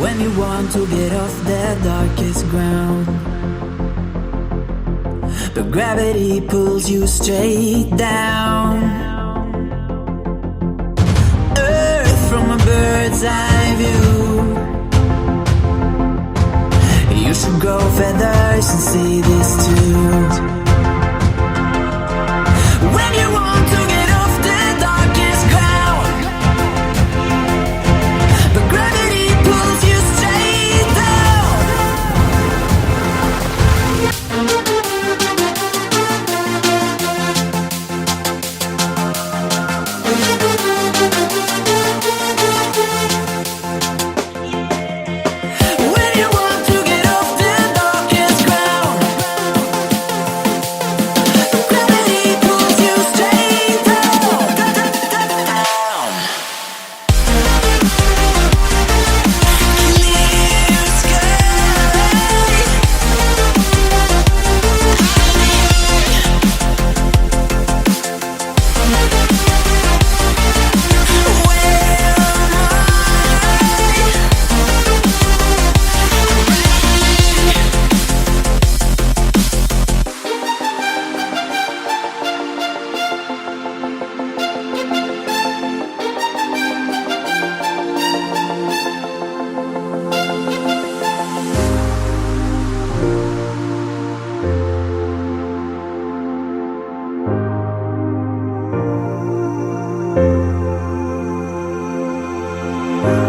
When you want to get off the darkest ground, but gravity pulls you straight down. Earth from a bird's eye view. You should grow feathers and see this too. When you want to get off the darkest ground, but gravity pulls you straight down. When you want to get off the darkest ground, but gravity pulls you straight down. Clear sky.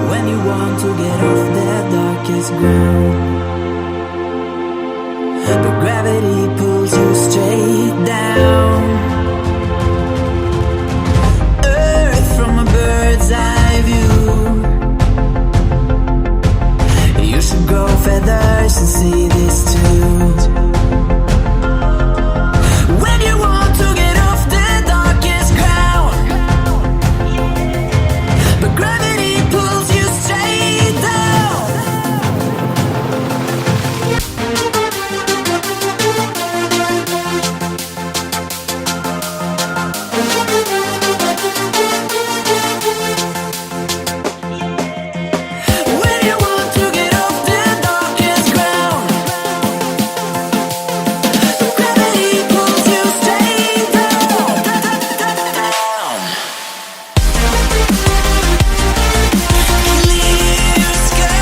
When you want to get off the darkest ground, but gravity pulls you straight down. Earth from a bird's eye view. You should grow feathers and see this too. When you want to get off the darkest ground, but gravity pulls you straight down. When you want to get off the darkest ground, but gravity pulls you straight down. Clear sky.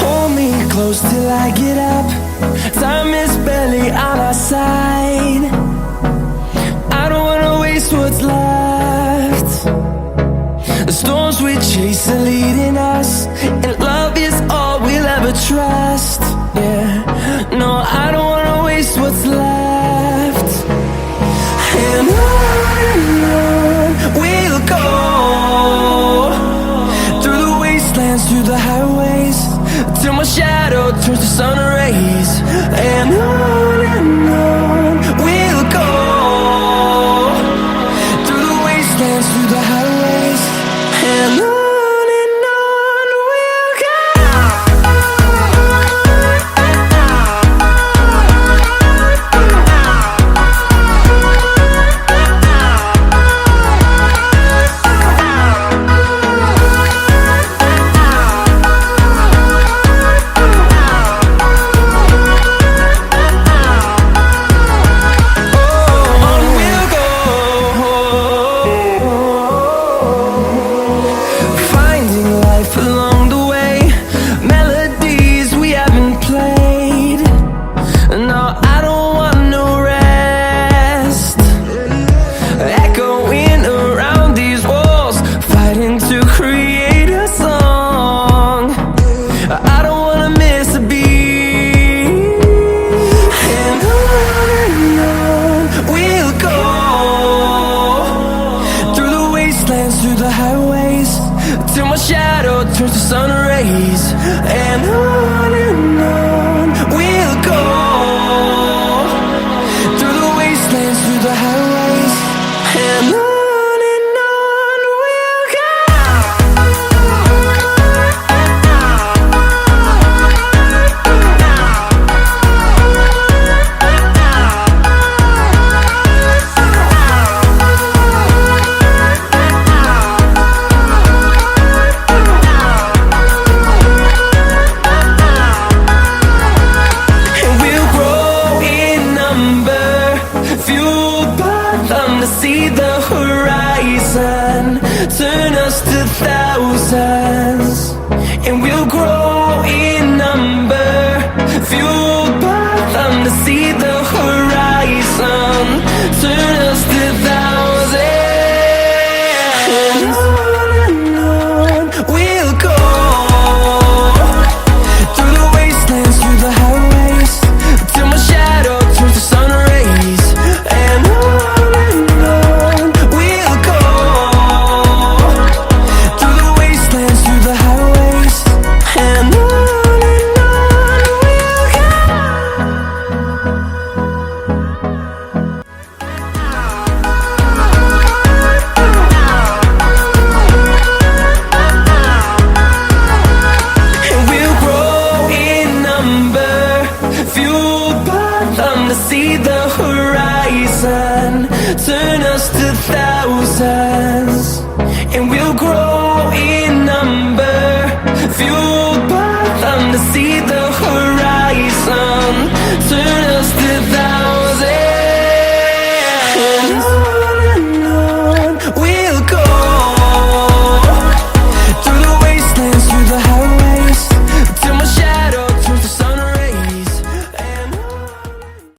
Hold me close till I get up. Time is barely on our side. I don't wanna waste what's left. The storms we chase are leading us, and love is all we'll ever trust. Yeah, no, I don't wanna waste what's left. And on we'll go, through the wastelands, through the highways, till my shadow turns to sun rays. And on we'll go, through the wastelands, through the highways, and on we'll go. through the highways, till my shadow turns to sun rays. And on we'll go, through the wastelands, through the highways. And on we'll go. And we'll grow in number, fueled by them to see the horizon, turn us to thousands. And we'll grow in number, fueled by them to see the horizon, turn us to thousands. And on we'll go, through the wastelands, through the highways, till my shadow turns to sun rays. And on we'll go, through the wastelands, through the highways. And on we'll go. And we'll grow in number, fueled by them to see the horizon, turn us to thousands. And we'll grow